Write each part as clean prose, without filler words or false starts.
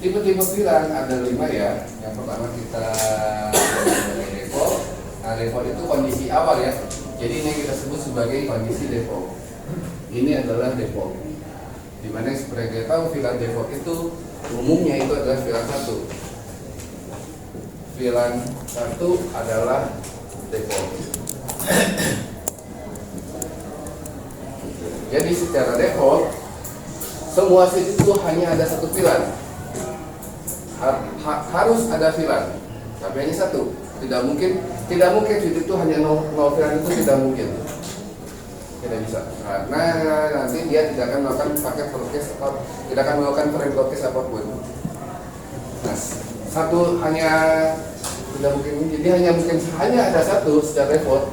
Tipe-tipe VLAN ada 5 ya. Yang pertama kita dari default. Nah, default itu kondisi awal ya. Jadi ini kita sebut sebagai kondisi default. Ini adalah default. Dimana seperti kita tahu VLAN default itu umumnya itu adalah VLAN 1. VLAN 1 adalah default. Jadi secara default semua switch itu hanya ada satu VLAN. Harus ada VLAN, tapi hanya satu. Tidak mungkin switch itu hanya 0 VLAN, itu tidak mungkin. Tidak bisa, karena nanti dia tidak akan melakukan paket broadcast atau tidak akan melakukan frame broadcast apapun. Nah, satu hanya tidak mungkin, jadi hanya ada satu secara default,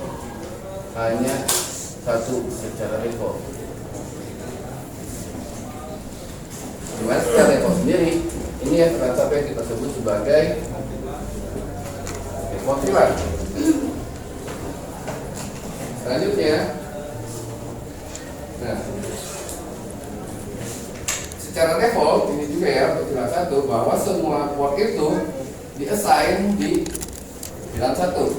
hanya satu secara default. Dimana secara default sendiri ini yang sampai kita sebut sebagai default VLAN. Selanjutnya, nah, secara default ini juga ya untuk VLAN 1 bahwa semua port itu di-assign di VLAN 1.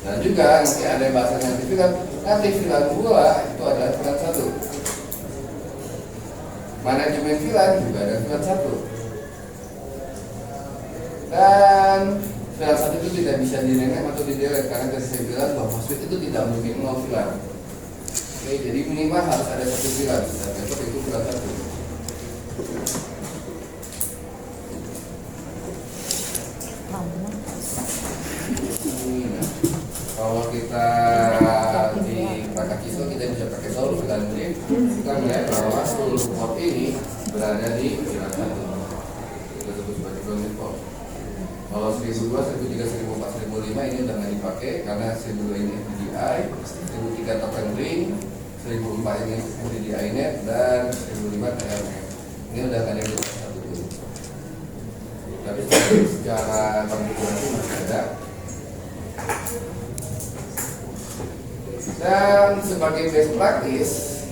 Dan juga nanti ada bahasa nanti VLAN 2 itu adalah VLAN 1. Manajemen VLAN juga ada VLAN 1. Dan VLAN 1 itu tidak bisa direname atau didelete karena tadi saya bilang bahwa switch itu tidak mungkin 0 VLAN. Oke, jadi minimal harus ada satu VLAN. Dan besok itu VLAN 1. Kalau kita di perangkat ISO kita bisa pakai solo VLAN link, kita melihat bahwa seluruh port ini berada di VLAN 1. Kita sebut sebagai ground port. Kalau 1002, 1003, 1004, 1005 ini udah nggak dipakai karena 1002 ini FDDI, 1003 token ring, 1004 ini FDDI net, dan 1005 TLNet. Ini udah nggak ada yang satu dulu. Tapi secara konfigurasi masih ada. Dan sebagai best practice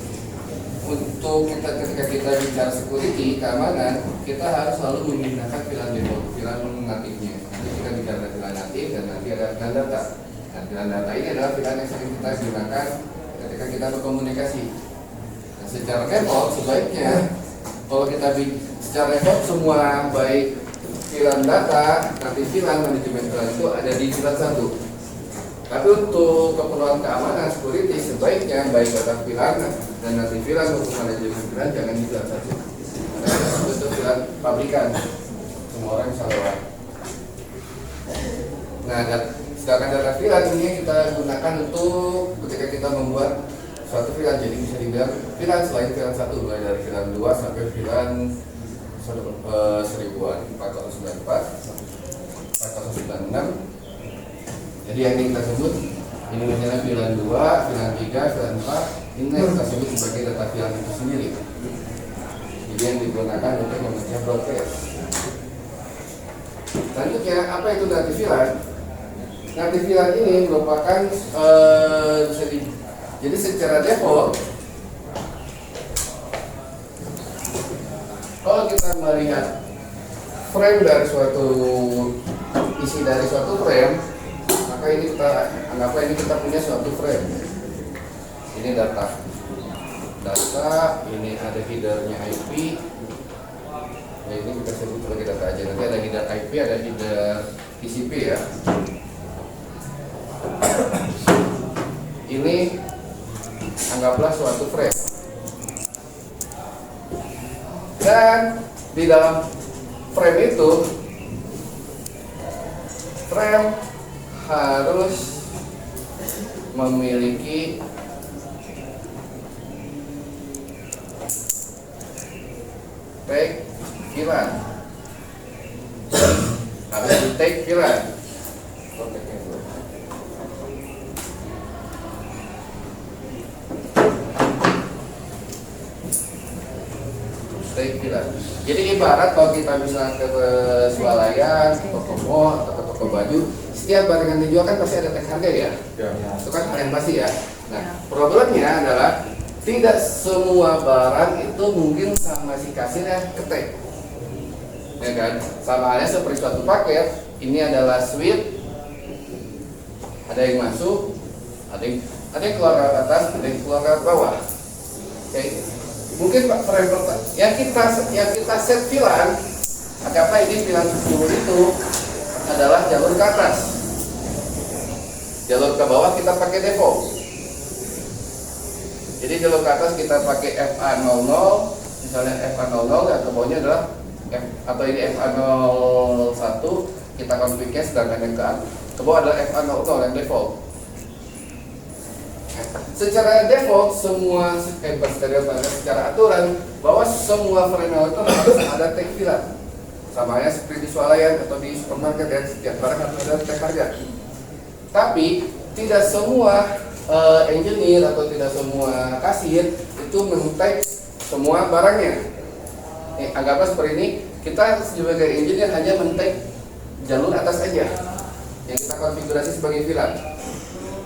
untuk ketika kita bicara security keamanan, kita harus selalu menggunakan VLAN default, VLAN natifnya. Nanti kita bicara VLAN natif dan nanti ada VLAN data. Dan VLAN data ini adalah VLAN yang sering kita gunakan ketika kita berkomunikasi. Nah, secara default sebaiknya kalau kita secara default semua baik VLAN data, nanti VLAN manajemen VLAN itu ada di VLAN 1. Tapi untuk keperluan keamanan security sebaiknya baik data VLAN dan nanti VLAN maupun manajemen VLAN jangan di VLAN 1. Karena itu VLAN pabrikan, semua orang bisa lewat. Nah, sedangkan data VLAN ini kita gunakan untuk ketika kita membuat suatu VLAN, jadi bisa dibilang VLAN selain VLAN 1, mulai dari VLAN 2 sampai VLAN 1000-an, 4094, 4096. Jadi yang kita sebut ini misalnya VLAN 2, VLAN 3, VLAN 4, ini yang kita sebut sebagai data VLAN itu sendiri. Jadi yang digunakan untuk memecah broadcast. Selanjutnya, apa itu native VLAN? Native VLAN ini merupakan jadi secara default kalau kita melihat frame dari isi dari suatu frame, maka ini kita punya suatu frame. Ini data, ini ada headernya IP. Nah, ini kita sebut sebagai data aja. Nanti ada header IP, ada header TCP ya. Ini anggaplah suatu frame. Dan di dalam frame itu harus memiliki tag VLAN, harus di tag VLAN. Tag VLAN. Jadi ibarat kalau kita bisa ke swalayan, ke toko mall atau ke toko baju, setiap barang yang dijual kan pasti ada tag harga ya. Itu kan hal yang pasti ya. Nah, problemnya adalah tidak semua barang itu mungkin sama si kasirnya ketik, ya kan? Sama halnya seperti suatu paket, ini adalah switch, ada yang masuk, ada yang keluar ke atas, ada yang keluar ke bawah. Oke, mungkin frame yang kita set VLAN, anggaplah ini VLAN 10 itu adalah jalur ke atas, jalur ke bawah kita pakai default. Jadi jalur ke atas kita pakai FA00, misalnya FA00, dan ke bawahnya adalah atau ini FA01, kita configure, sedangkan yang ke bawah adalah FA00 yang default. Secara default semua secara aturan bahwa semua frame itu harus ada tag VLAN. Sama ya seperti di swalayan atau di supermarket, dan setiap barang harus ada tag harga. Tapi tidak semua engineer atau tidak semua kasir itu men-tag semua barangnya. Anggaplah seperti ini, kita sebagai engineer hanya men-tag jalur atas aja yang kita konfigurasi sebagai VLAN.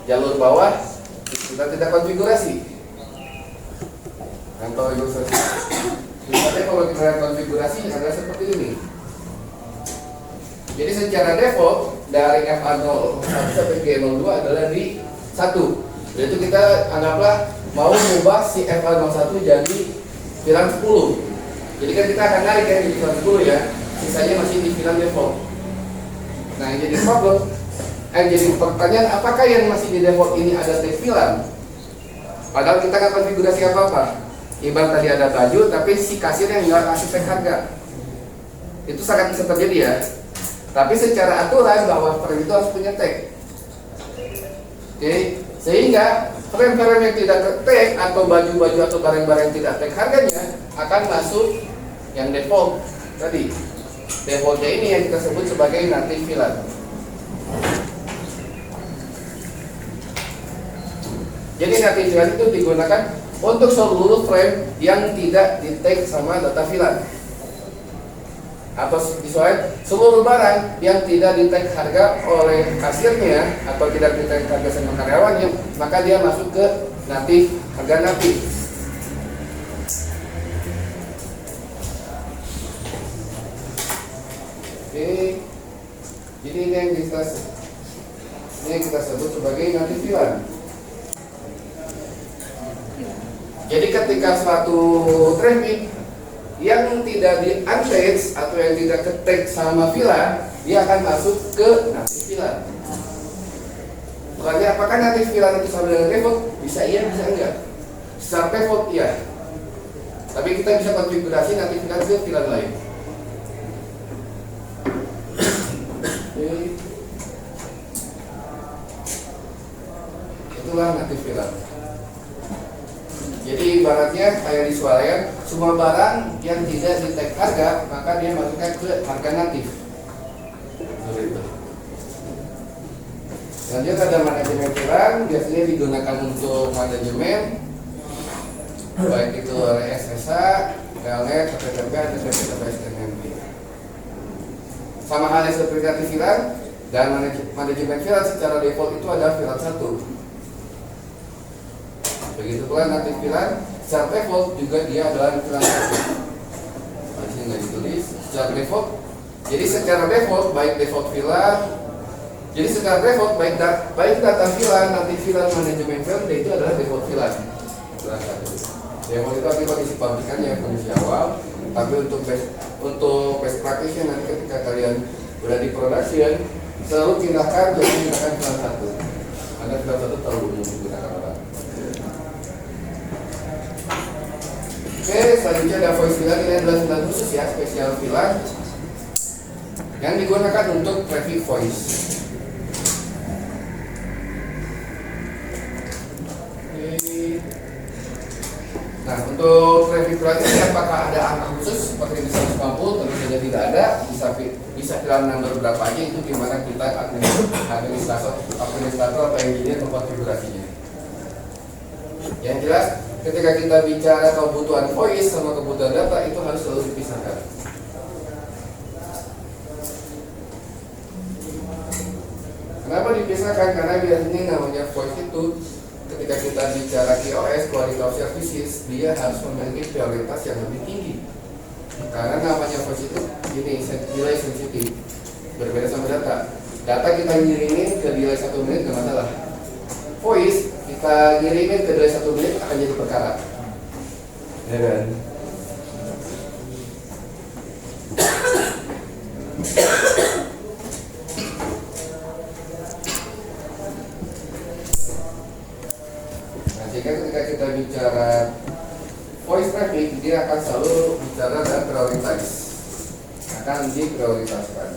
Jalur bawah kita tidak konfigurasi. Contoh ilustrasi. Misalnya kalau kita konfigurasi adalah seperti ini. Jadi secara default dari FA01 sampai G02 adalah di 1. Yaitu kita anggaplah mau mengubah si FA01 jadi VLAN 10. Jadi kan kita akan narik ya di VLAN 10 ya. Sisanya masih di VLAN default. Nah yang jadi problem, jadi pertanyaan, apakah yang masih di default ini ada tag VLAN? Padahal kita nggak konfigurasi apa-apa. Ibarat tadi ada baju, tapi si kasirnya nggak kasih tag harga. Itu sangat bisa terjadi ya. Tapi secara aturan bahwa frame itu harus punya tag. Oke, sehingga frame-frame yang tidak tag atau baju-baju atau barang-barang yang tidak tag harganya akan masuk yang default tadi. Defaultnya ini yang kita sebut sebagai native VLAN. Jadi native VLAN itu digunakan untuk seluruh frame yang tidak di-tag sama data VLAN. Atau misalnya seluruh barang yang tidak di-tag harga oleh kasirnya atau tidak di-tag harga sama karyawannya, maka dia masuk ke native, harga native. Oke, jadi ini yang kita sebut sebagai native VLAN. Jadi ketika suatu traffic yang tidak di-untag atau yang tidak ke-tag sama VLAN, dia akan masuk ke native VLAN. Berarti apakah native VLAN itu sama dengan default? Bisa iya, bisa enggak. Secara default iya. Tapi kita bisa konfigurasi native VLAN ke VLAN lain. Itulah native VLAN. Jadi ibaratnya kayak di swalayan, semua barang yang tidak di-tag harga maka dia masuknya ke harga natif. Lanjut ada manajemen VLAN, biasanya digunakan untuk manajemen baik itu oleh SSH, Telnet, TTP, dan SNMP. Sama halnya seperti native VLAN dan manajemen VLAN secara default itu adalah VLAN 1. Begitu pula native VLAN secara default juga dia adalah VLAN 1. Masih nggak ditulis secara default. Jadi secara default baik default VLAN, jadi secara default baik data VLAN, native VLAN, manajemen VLAN itu adalah default VLAN. Default itu artinya kondisi pabrikannya, kondisi awal. Tapi untuk best practice nanti ketika kalian udah di production, selalu pindahkan jadi menggunakan VLAN 1. Karena VLAN 1 terlalu umum digunakan orang. Oke, selanjutnya ada voice VLAN. Ini adalah VLAN khusus ya, spesial VLAN yang digunakan untuk traffic voice. Nah, untuk traffic VLAN ini apakah ada angka khusus seperti di 150? Tentu saja tidak ada. Bisa VLAN number berapa aja, itu gimana kita administrator atau engineer mengkonfigurasinya. Yang jelas, ketika kita bicara kebutuhan voice sama kebutuhan data itu harus selalu dipisahkan. Kenapa dipisahkan? Karena biasanya namanya voice itu ketika kita bicara QoS, quality of services, dia harus memiliki prioritas yang lebih tinggi. Karena namanya voice itu ini delay sensitif, berbeda sama data. Data kita ngirimin ke delay 1 menit nggak masalah. Voice kita ngirimin ke delay 1 menit akan jadi perkara. Ya kan? Nah, jika ketika kita bicara voice traffic, dia akan selalu bicara dan prioritas, akan diprioritaskan.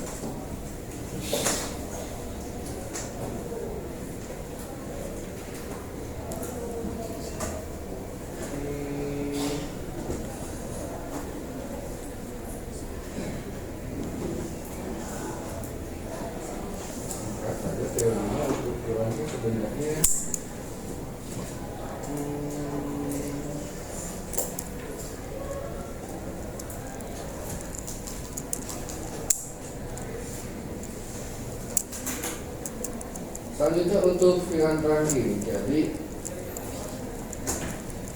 Sebenarnya selanjutnya untuk VLAN terakhir. Jadi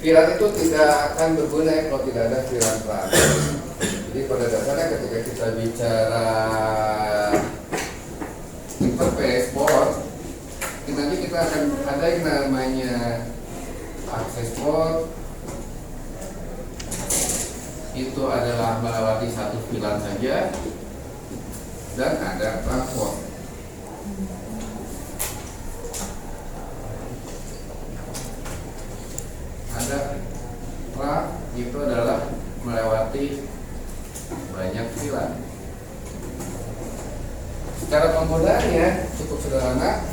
VLAN itu tidak akan berguna kalau tidak ada VLAN terakhir. Jadi pada dasarnya ketika kita bicara interface port, nanti kita akan ada yang namanya access port. Itu adalah melewati satu VLAN saja, dan ada transport. Ada TRA, itu adalah melewati banyak VLAN. Secara penggunaannya cukup sederhana.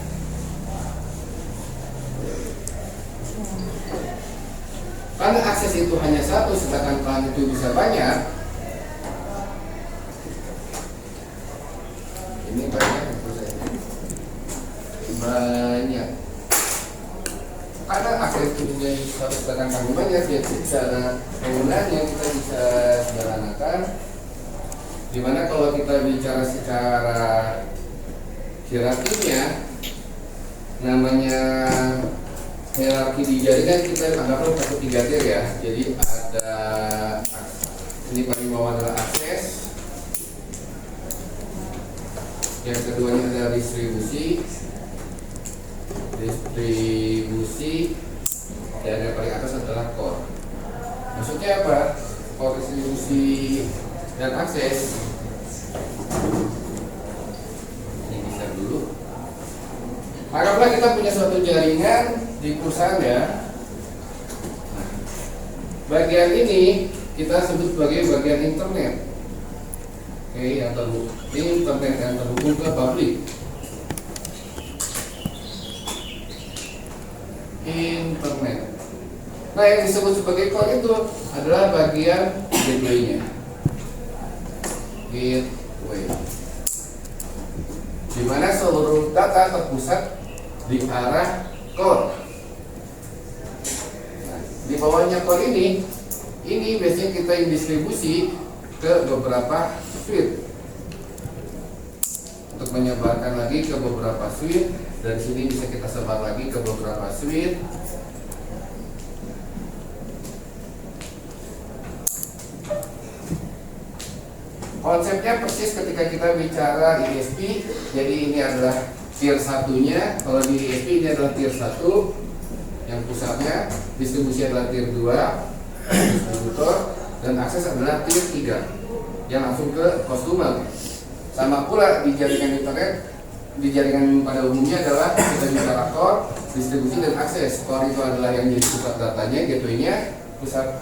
Karena akses itu hanya satu, sedangkan VLAN itu bisa banyak. Ini banyak, banyak. Karena akses itu menjadi satu, sedangkan kami banyak, jadi secara penggunaannya kita bisa sederhanakan. Dimana kalau kita bicara secara hierarkinya, namanya hierarki di jaringan kita anggaplah satu 3 tier ya. Jadi ada ini paling bawah adalah akses, yang keduanya adalah distribusi, dan yang paling atas adalah core. Maksudnya apa? Core, distribusi, dan akses. Ini bisa dulu. Anggaplah kita punya suatu jaringan di perusahaan ya. Nah, bagian ini kita sebut sebagai bagian internet. Oke, yang terhubung internet yang terhubung ke publik. Internet. Nah, yang disebut sebagai core itu adalah bagian gateway-nya. Gateway. Di mana seluruh data terpusat di arah core. Nah, di bawahnya core ini biasanya kita yang distribusi ke beberapa suite untuk menyebarkan lagi ke beberapa suite. Dari sini bisa kita sebar lagi ke beberapa suite. Konsepnya persis ketika kita bicara ISP. Jadi ini adalah tier satunya. Kalau di ISP ini adalah tier 1 yang pusatnya, distribusi adalah tier 2 distributor, dan akses adalah tier 3 yang langsung ke customer. Sama pula di jaringan internet, di jaringan pada umumnya adalah kita bicara core, distribusi, dan akses. Core itu adalah yang jadi pusat datanya, gateway-nya, pusat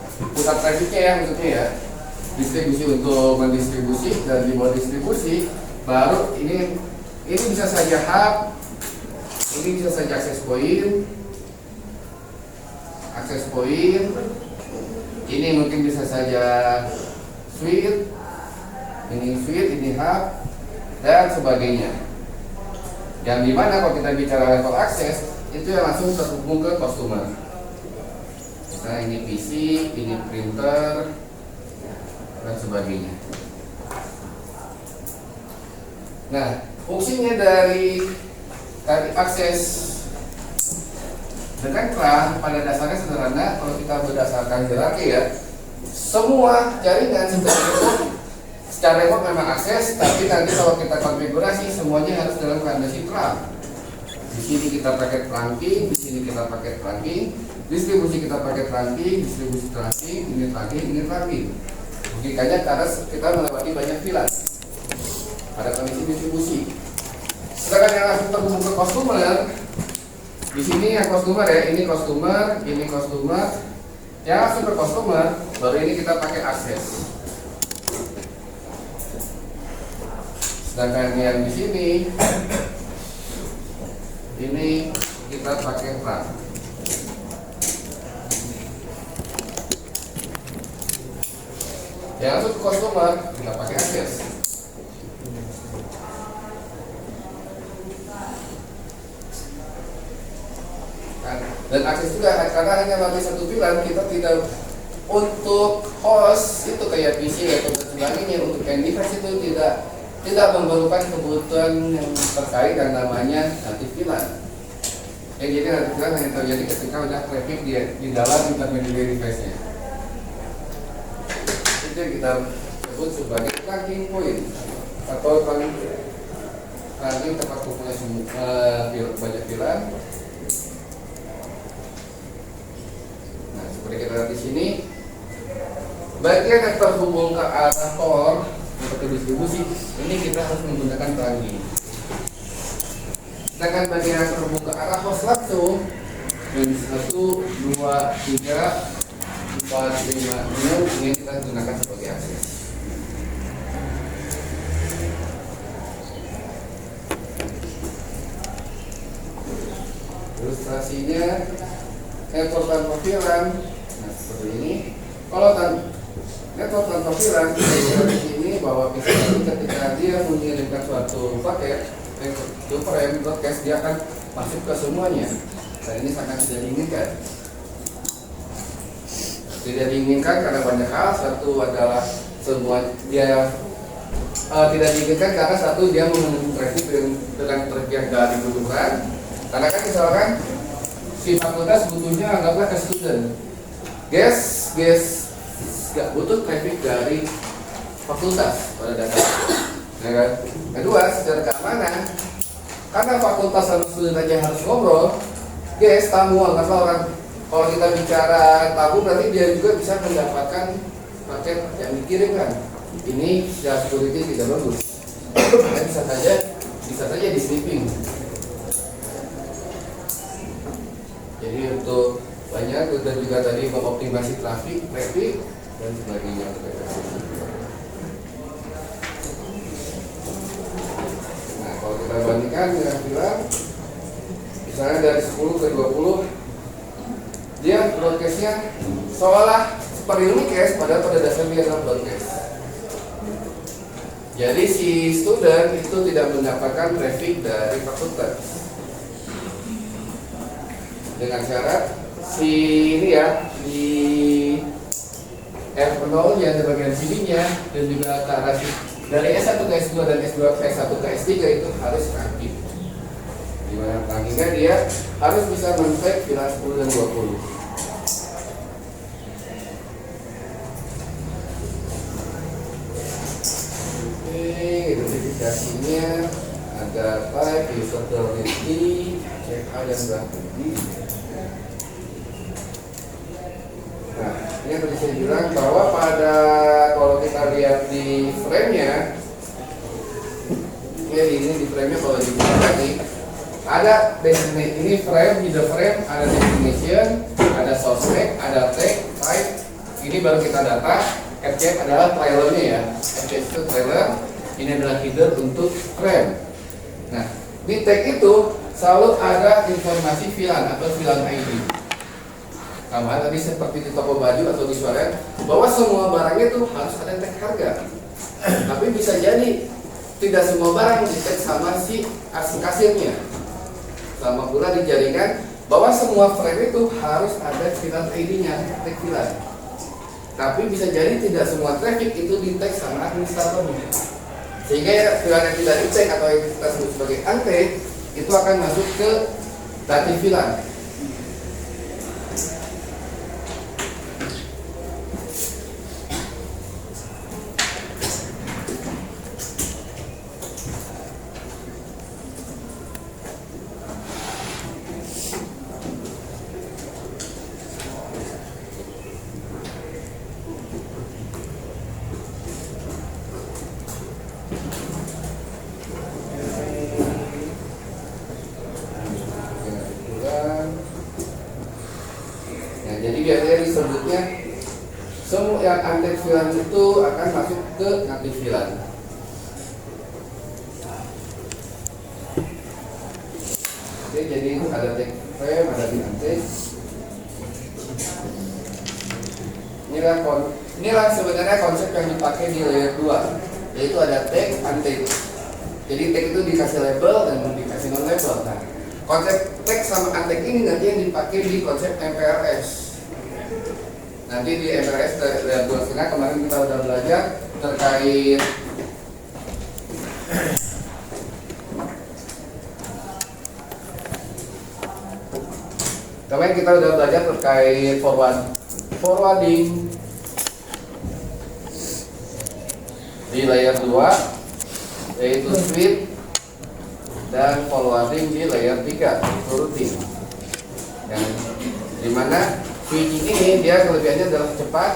trafficnya ya, maksudnya ya. Distribusi untuk mendistribusi, dan di bawah distribusi baru ini bisa saja hub, ini bisa saja akses point, ini mungkin bisa saja suite, ini hub, dan sebagainya. Yang dimana kalau kita bicara level akses itu yang langsung terhubung ke customer. Misalnya ini PC, ini printer, dan sebagainya. Nah, fungsinya dari akses Sedangkan pada dasarnya sederhana, kalau kita berdasarkan hierarki ya, semua jaringan secara remote memang akses, tapi nanti kalau kita konfigurasi semuanya harus dalam kondisi trunk. Di sini kita pakai trunking, di sini kita pakai trunking, distribusi kita pakai trunking, distribusi trunking, ini trunking, ini trunking. Logikanya karena kita melewati banyak VLAN pada kondisi distribusi. Sedangkan yang langsung terhubung ke customer, di sini yang customer ya, ini customer, yang langsung ke customer, baru ini kita pakai akses. Sedangkan yang di sini, ini kita pakai trunk. Yang langsung ke customer, kita pakai akses. Dan akses juga karena hanya melalui satu VLAN, kita tidak untuk host itu kayak PC atau sebagainya, untuk end device itu tidak memerlukan kebutuhan yang terkait dan namanya native VLAN. Jadi native VLAN hanya terjadi ketika udah traffic di dalam intermediate device-nya. Itu yang kita sebut sebagai trunking point atau trunking tempat kumpulnya banyak VLAN. Nah, seperti kita lihat di sini, bagian yang terhubung ke arah core untuk distribusi, ini kita harus menggunakan trunking. Sedangkan bagian yang terhubung ke arah host langsung, 1, 2, 3, 4, 5, 6, ini kita gunakan sebagai akses. Ilustrasinya network tanpa VLAN, nah seperti ini. Kalau network tanpa VLAN, di sini bahwa PC ketika dia mengirimkan suatu paket ke frame broadcast, dia akan masuk ke semuanya. Dan ini sangat tidak diinginkan. Tidak diinginkan karena banyak hal. Satu adalah semua dia tidak diinginkan karena satu dia memenuhi traffic dengan traffic yang gak dibutuhkan. Karena kan misalkan si fakultas butuhnya anggaplah ke student, guys gak butuh traffic dari fakultas pada dasarnya, ya kan? Kedua, secara keamanan, karena fakultas sama student aja harus ngobrol, guys tamu anggaplah orang, kalau kita bicara tamu berarti dia juga bisa mendapatkan paket yang dikirimkan. Ini secara security tidak bagus, dan bisa saja di sniffing. Jadi untuk banyak dan juga tadi mengoptimasi traffic dan sebagainya. Nah, kalau kita bandingkan dengan VLAN, misalnya dari 10 ke 20, dia broadcastnya seolah seperti unicast, padahal pada dasarnya adalah broadcast. Jadi si student itu tidak mendapatkan traffic dari fakultas, dengan syarat si ini ya, di R0 nya di bagian sininya dan juga ke arah dari S1 ke S2 dan S2 ke S1 ke S3 itu harus aktif. Dimana rankingnya dia harus bisa men-track VLAN 10 dan 20. Oke, identifikasinya ada type, user authority, check out dan berarti. Nah, ini yang tadi saya bilang bahwa kalau kita lihat di frame-nya, ini di frame-nya kalau dibuka lagi, ada destination, ini frame, di the frame, ada destination, ada source tag, ada tag, type. Ini baru kita data. FCF adalah trailernya ya, FCF itu trailer, ini adalah header untuk frame. Nah, di tag itu selalu ada informasi VLAN atau VLAN ID. Sama tadi seperti di toko baju atau di suara, bahwa semua barangnya itu harus ada tag harga. Tapi bisa jadi tidak semua barang di tag sama si kasirnya. Sama pula di jaringan, bahwa semua frame itu harus ada VLAN ID-nya, tag VLAN. Tapi bisa jadi tidak semua traffic itu di tag sama administratornya. Sehingga VLAN yang tidak di tag atau yang kita sebut sebagai untag itu akan masuk ke native VLAN. VLAN itu akan masuk ke natif VLAN. Oke, jadi ada tag frame, ada binatik. Inilah sebenarnya konsep yang dipakai di layer 2, yaitu ada tag, untag. Jadi tag itu dikasih label dan dikasih non label. Nah, konsep tag sama untag ini nanti yang dipakai di konsep MPLS. Nanti di MPLS layer 2 kemarin kita udah belajar terkait forwarding di layer 2, yaitu sweep, dan forwarding di layer 3 itu routing. Dan dimana switching ini dia kelebihannya adalah cepat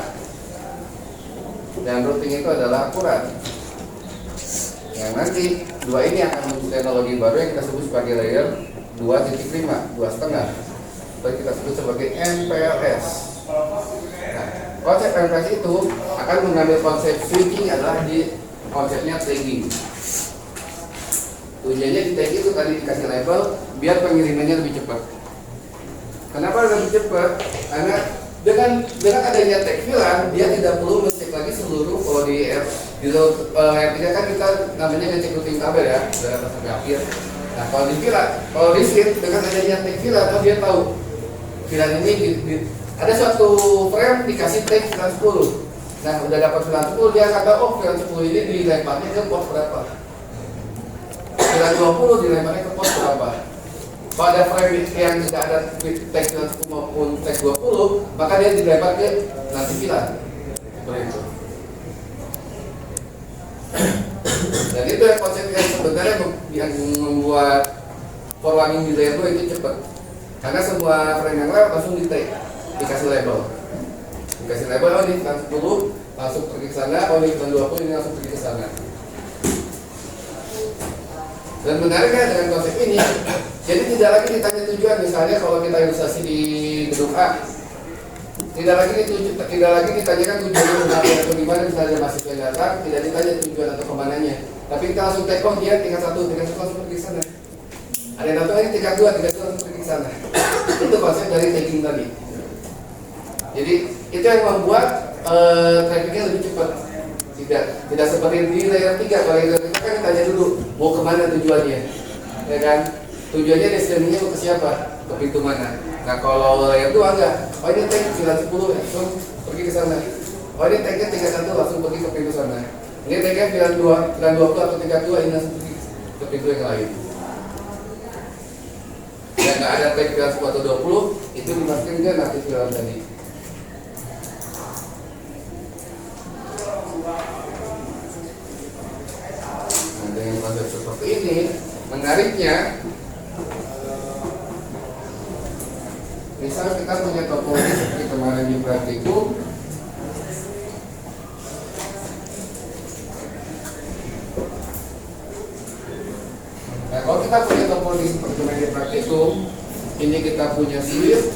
dan routing itu adalah akurat. Yang nanti dua ini akan muncul teknologi baru yang kita sebut sebagai layer 2.5, 2,5, atau kita sebut sebagai MPLS. Nah, konsep MPLS itu akan mengambil konsep switching adalah di konsepnya tagging. Tujuannya di tagging itu tadi dikasih label biar pengirimannya lebih cepat. Kenapa lebih cepat? Karena dengan adanya tag VLAN dia tidak perlu ngecek lagi seluruh. Kalau di R3 kan kita namanya ngecek routing tabel ya dari atas sampai akhir. Nah, kalau di VLAN, kalau di SIP dengan adanya tag VLAN, dia tahu VLAN ini ada suatu frame dikasih tag VLAN 10. Nah, udah dapat VLAN 10, dia akan tahu, oh VLAN 10 ini dilemparnya ke port berapa, VLAN 20 dilemparnya ke port berapa. Kalau ada frame yang tidak ada tag VLAN 10 maupun tag 20, maka dia dilempar ke nanti VLAN seperti itu. Dan itu yang konsep yang sebenarnya yang membuat forwarding di layer 2 itu cepat, karena semua frame yang lewat langsung di tag, dikasih label, oh ini VLAN 10 langsung pergi ke sana, oh ini VLAN 20 ini langsung pergi ke sana. Dan menariknya dengan konsep ini, jadi tidak lagi ditanya tujuan. Misalnya kalau kita ilustrasi di gedung A, tidak lagi ditanyakan tujuannya mengapain atau gimana. Misalnya mahasiswa datang, tidak ditanya tujuan atau kemananya, tapi kita langsung take off dia tingkat 1 langsung pergi ke sana. Ada yang datang lagi tingkat 2 langsung pergi ke sana. Itu konsep dari tagging tadi. Jadi itu yang membuat trafficnya lebih cepat. Tidak seperti di layer 3. Kalau layer 3 kan ditanya dulu mau kemana tujuannya, ya kan? Tujuannya destinasinya mau ke siapa, ke pintu mana. Nah, kalau layer 2 enggak. Oh ini tag VLAN 10 langsung pergi ke sana. Oh ini tagnya tingkat 1 langsung pergi ke pintu sana. Ini tagnya VLAN 20 atau tingkat 2 ini langsung pergi ke pintu yang lain. Dan nggak ada tag VLAN 10 atau 20, itu dimasukin ke natif VLAN tadi. Dengan konsep seperti ini, menariknya, misal kita punya topologi seperti kemarin di praktikum. Nah, kalau kita punya topologi seperti kemarin di praktikum, ini kita punya sweep.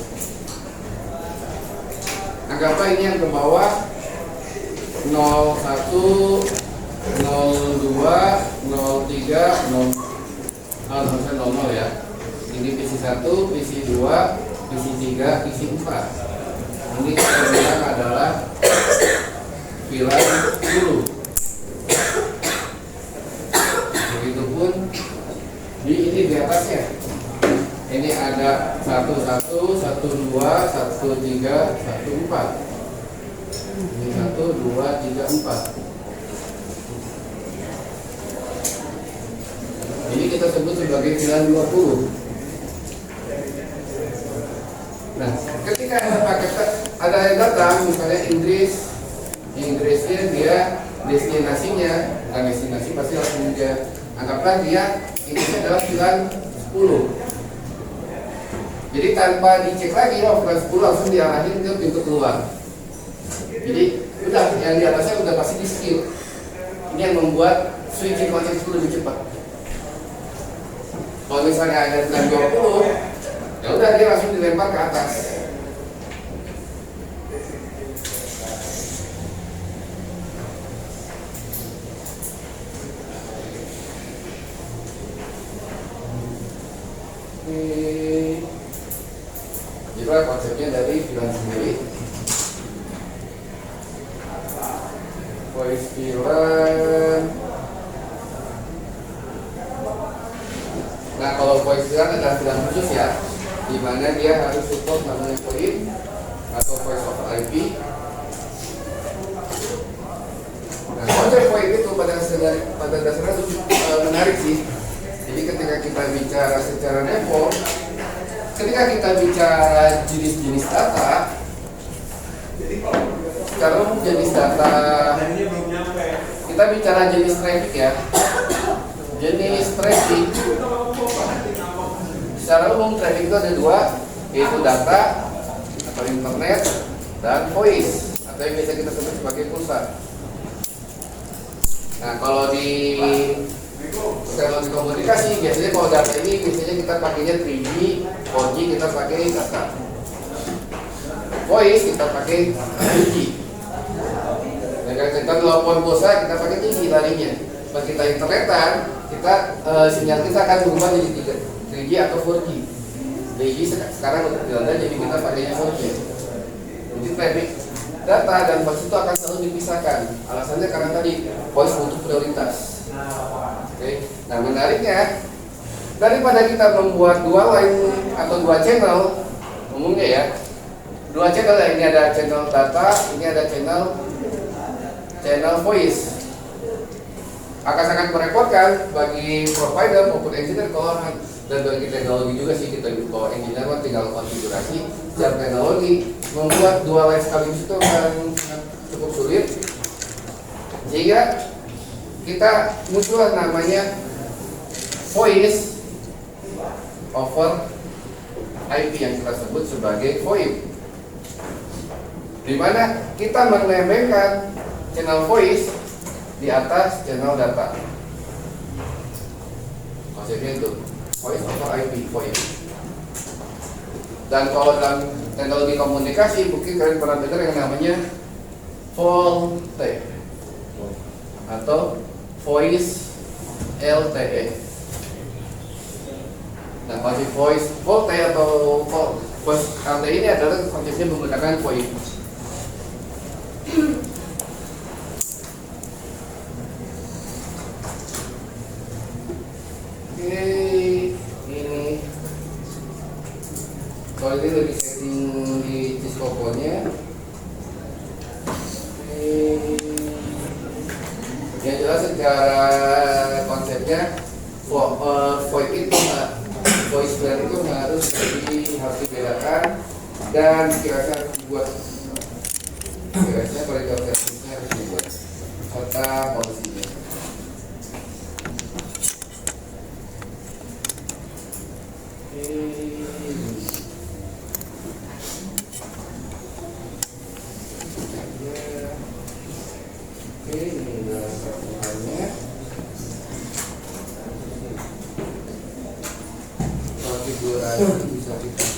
Anggaplah ini yang ke bawah 01, 02, 03, 00 ya. Ini PC 1, PC 2, PC 3, PC 4. Ini kita bilang adalah VLAN 10. Begitupun ini di atasnya. Ini ada 11, 12, 13, 14. Ini 1, 2, 3, 4. Ini kita sebut sebagai VLAN 20. Nah, ketika ada yang datang, misalnya Inggrisnya dia destinasinya, bukan destinasi pasti langsung dia anggaplah dia ini adalah VLAN 10. Jadi tanpa dicek lagi, oh VLAN 10 langsung diarahin ke pintu keluar. Jadi udah yang di atasnya udah pasti di skip. Ini yang membuat switching konsep itu lebih cepat. Kalau misalnya ada VLAN 20, ya udah dia langsung dilempar ke atas. voice VLAN. Nah, kalau voice VLAN adalah VLAN khusus ya, di mana dia harus support namanya VoIP atau voice over IP. Nah, konsep VoIP itu pada dasarnya menarik sih. Jadi ketika kita bicara secara network, ketika kita bicara jenis-jenis data, secara umum jenis data, kita bicara jenis traffic ya. Jenis traffic, secara umum traffic itu ada dua, yaitu data atau internet dan voice atau yang biasa kita sebut sebagai pulsa. Nah, kalau di komunikasi biasanya kalau data ini biasanya kita pakainya 3G, 4G kita pakai data. Voice kita pakai 2G. Dan kita telepon pulsa kita pakai 3G tadinya. Pas kita internetan, kita sinyal kita akan berubah jadi 3G atau 4G. 3G sekarang udah dilanda jadi kita pakainya 4G. Jadi traffic data dan voice itu akan selalu dipisahkan. Alasannya karena tadi voice butuh prioritas. Oke. Nah, menariknya daripada kita membuat dua line atau dua channel, umumnya ya, dua channel ya, ini ada channel data, ini ada channel voice. Akan sangat merepotkan bagi provider maupun engineer dan bagi teknologi juga sih, kita kalau engineer tinggal konfigurasi secara teknologi. Membuat dua line sekaligus itu akan cukup sulit, sehingga kita muncul namanya voice over IP yang kita sebut sebagai VoIP, di mana kita menembengkan channel voice di atas channel data. Konsepnya itu voice over IP, VoIP. Dan kalau dalam teknologi komunikasi mungkin kalian pernah dengar yang namanya VoLTE atau voice LTE. Nah, konsep voice VoLTE atau voice LTE ini adalah konsepnya menggunakan VoIP. Kalau ini lebih setting di Cisco-nya. Yang jelas secara konsepnya VoIP itu voice VLAN itu harus dibedakan dan kira-kira harus dibuat. Kira-kira koridor teknisnya harus dibuat serta polisinya. Konfigurasi bisa diklik.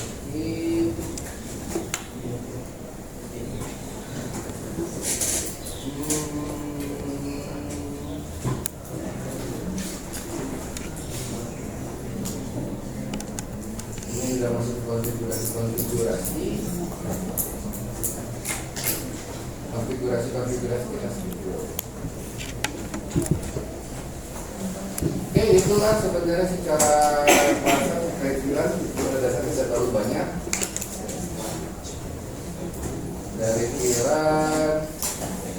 Ini sudah masuk konfigurasi kita sebut. Oke, itulah sebenarnya secara bahasa terkait VLAN. Pada dasarnya tidak terlalu banyak. Dari VLAN,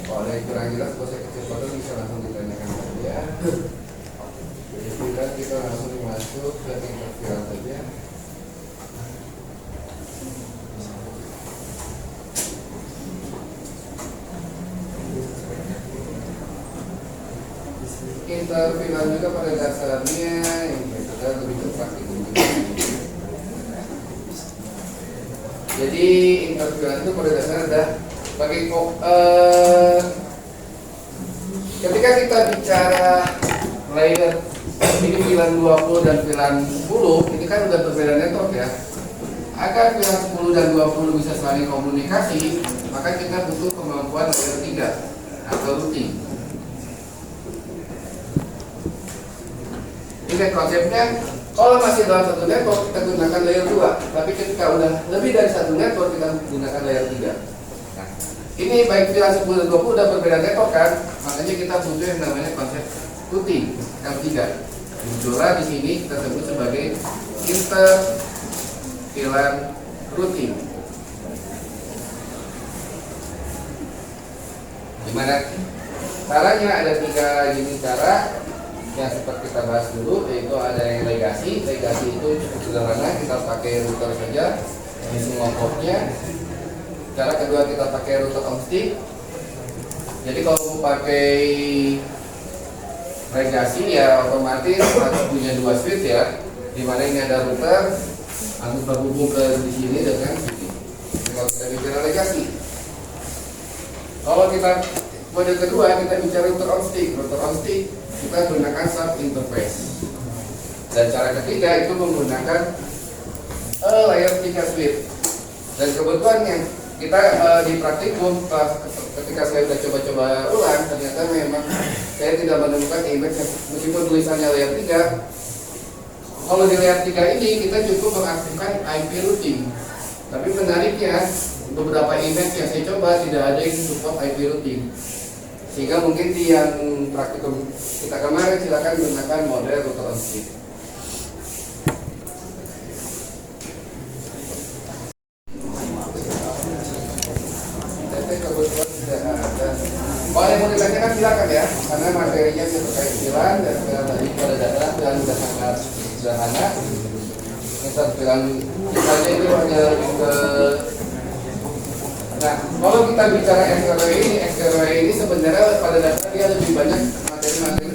kalau ada yang kurang jelas, kalau saya kecepatan bisa langsung ditanyakan saja. Jadi VLAN kita langsung masuk ke tingkat VLAN saja. Interviewan juga pada dasarnya yang kita lebih ke praktik. Jadi interviewan itu pada dasarnya ada bagi ketika kita bicara layer ini VLAN 20 dan VLAN 10, ini kan udah berbeda network ya. Agar VLAN 10 dan 20 bisa saling komunikasi, maka kita butuh kemampuan layer 3 atau routing. Ini konsepnya, kalau masih dalam satu network kita gunakan layer 2, tapi ketika udah lebih dari satu network kita gunakan layer 3. Nah, Ini baik VLAN 10 dan 20 udah berbeda network kan, makanya kita butuh yang namanya konsep routing L3. Jura di sini kita sebut sebagai inter VLAN routing. Gimana caranya? Ada 3 jenis cara yang seperti kita bahas dulu, yaitu ada yang legasi. Legasi itu cukup sederhana, kita pakai router saja di semua portnya. Cara kedua kita pakai router on stick. Jadi kalau mau pakai legasi ya otomatis harus punya 2 switch ya, dimana ini ada router harus terhubung ke di sini dengan sini. Kalau kita bicara legasi, kalau kita mode kedua kita bicara router on stick. Router on stick kita gunakan sub interface. Dan cara ketiga itu menggunakan layer 3 switch. Dan kebetulan yang kita di praktikum ketika saya sudah coba-coba ulang, ternyata memang saya tidak menemukan image meskipun tulisannya layer 3. Kalau di layer 3 ini kita cukup mengaktifkan IP routing. Tapi menariknya beberapa image yang saya coba tidak ada yang support IP routing. Sehingga mungkin di yang praktikum kita kemarin silakan gunakan model router on stick. Kalau yang mau ditanyakan silakan ya, karena materinya terkait VLAN dan tadi pada dasarnya VLAN sudah sangat sederhana. Kita VLAN misalnya itu hanya ke. Nah, kalau kita bicara XRW ini sebenarnya pada dasarnya dia lebih banyak materi-materi